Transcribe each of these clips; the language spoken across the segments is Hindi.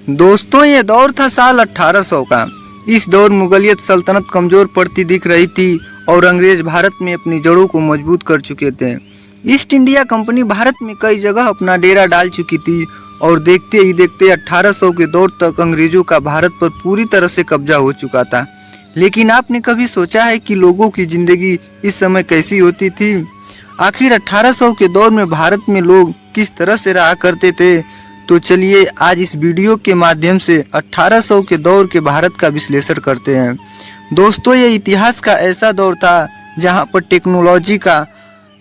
दोस्तों, ये दौर था साल 1800 का। इस दौर मुगलियत सल्तनत कमजोर पड़ती दिख रही थी और अंग्रेज भारत में अपनी जड़ों को मजबूत कर चुके थे। ईस्ट इंडिया कंपनी भारत में कई जगह अपना डेरा डाल चुकी थी और देखते ही देखते 1800 के दौर तक अंग्रेजों का भारत पर पूरी तरह से कब्जा हो चुका था। लेकिन आपने कभी सोचा है कि लोगों की जिंदगी इस समय कैसी होती थी? आखिर 1800 के दौर में भारत में लोग किस तरह से रहा करते थे? तो चलिए आज इस वीडियो के माध्यम से 1800 के दौर के भारत का विश्लेषण करते हैं। दोस्तों, ये इतिहास का ऐसा दौर था जहां पर टेक्नोलॉजी का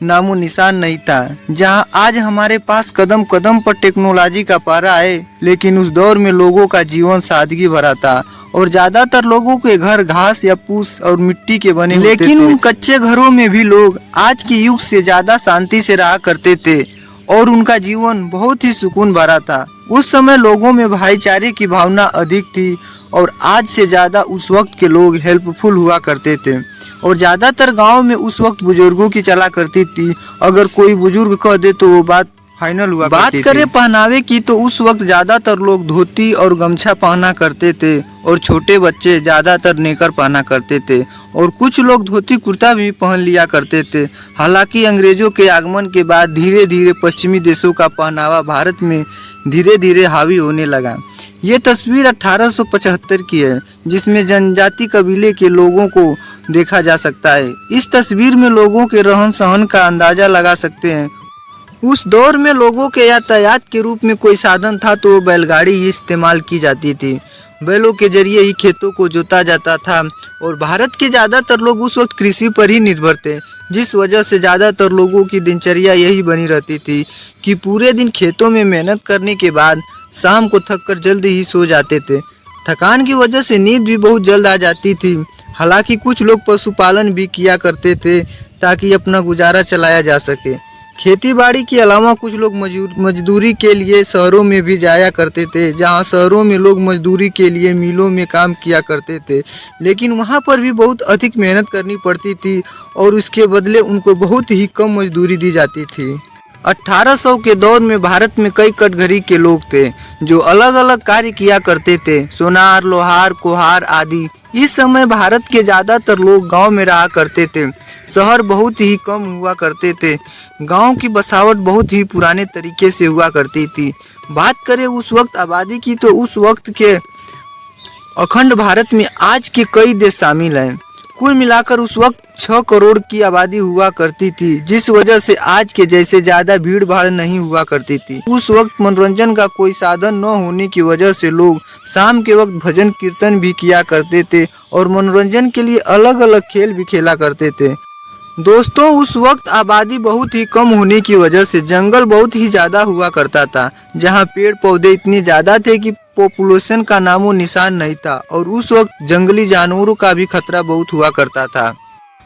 नामो निशान नहीं था, जहां आज हमारे पास कदम कदम पर टेक्नोलॉजी का पारा है। लेकिन उस दौर में लोगों का जीवन सादगी भरा था और ज्यादातर लोगों के घर घास या फूस और मिट्टी के बने होते थे। लेकिन उन कच्चे घरों में भी लोग आज के युग से ज्यादा शांति से रहा करते थे और उनका जीवन बहुत ही सुकून भरा था। उस समय लोगों में भाईचारे की भावना अधिक थी और आज से ज्यादा उस वक्त के लोग हेल्पफुल हुआ करते थे और ज्यादातर गांव में उस वक्त बुजुर्गों की चला करती थी। अगर कोई बुजुर्ग कह दे तो वो बात फाइनल हुआ करती थी। बात करें पहनावे की तो उस वक्त ज्यादातर लोग धोती और गमछा पहना करते थे और छोटे बच्चे ज्यादातर नेकर पहना करते थे और कुछ लोग धोती कुर्ता भी पहन लिया करते थे। हालांकि अंग्रेजों के आगमन के बाद धीरे धीरे पश्चिमी देशों का पहनावा भारत में धीरे धीरे हावी होने लगा। ये तस्वीर 1875 की है, जिसमें जनजाति कबीले के लोगों को देखा जा सकता है। इस तस्वीर में लोगों के रहन सहन का अंदाजा लगा सकते हैं। उस दौर में लोगों के यातायात के रूप में कोई साधन था तो बैलगाड़ी ही इस्तेमाल की जाती थी। बैलों के जरिए ही खेतों को जोता जाता था और भारत के ज्यादातर लोग उस वक्त कृषि पर ही निर्भर थे, जिस वजह से ज्यादातर लोगों की दिनचर्या यही बनी रहती थी कि पूरे दिन खेतों में मेहनत करने के बाद शाम को थक कर जल्दी ही सो जाते थे। थकान की वजह से नींद भी बहुत जल्द आ जाती थी। हालांकि कुछ लोग पशुपालन भी किया करते थे ताकि अपना गुजारा चलाया जा सके। खेती बाड़ी के अलावा कुछ लोग मजदूरी के लिए शहरों में भी जाया करते थे, जहां शहरों में लोग मजदूरी के लिए मिलों में काम किया करते थे। लेकिन वहां पर भी बहुत अधिक मेहनत करनी पड़ती थी और उसके बदले उनको बहुत ही कम मजदूरी दी जाती थी। 1800 के दौर में भारत में कई कटघरी के लोग थे जो अलग अलग कार्य किया करते थे, सोनार, लोहार, कुम्हार आदि। इस समय भारत के ज्यादातर लोग गांव में रहा करते थे, शहर बहुत ही कम हुआ करते थे। गांव की बसावट बहुत ही पुराने तरीके से हुआ करती थी। बात करें उस वक्त आबादी की तो उस वक्त के अखंड भारत में आज के कई देश शामिल हैं। कुल मिलाकर उस वक्त 6 करोड़ की आबादी हुआ करती थी, जिस वजह से आज के जैसे ज्यादा भीड़ भाड़ नहीं हुआ करती थी। उस वक्त मनोरंजन का कोई साधन न होने की वजह से लोग शाम के वक्त भजन कीर्तन भी किया करते थे और मनोरंजन के लिए अलग अलग खेल भी खेला करते थे। दोस्तों, उस वक्त आबादी बहुत ही कम होने की वजह से जंगल बहुत ही ज्यादा हुआ करता था, जहाँ पेड़ पौधे इतने ज्यादा थे कि पॉपुलेशन का नामो निशान नहीं था और उस वक्त जंगली जानवरों का भी खतरा बहुत हुआ करता था।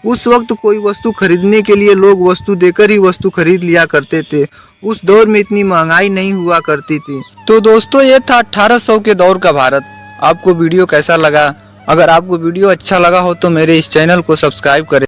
उस वक्त कोई वस्तु खरीदने के लिए लोग वस्तु देकर ही वस्तु खरीद लिया करते थे। उस दौर में इतनी महंगाई नहीं हुआ करती थी। तो दोस्तों, ये था 1800 के दौर का भारत। आपको वीडियो कैसा लगा? अगर आपको वीडियो अच्छा लगा हो तो मेरे इस चैनल को सब्सक्राइब करें।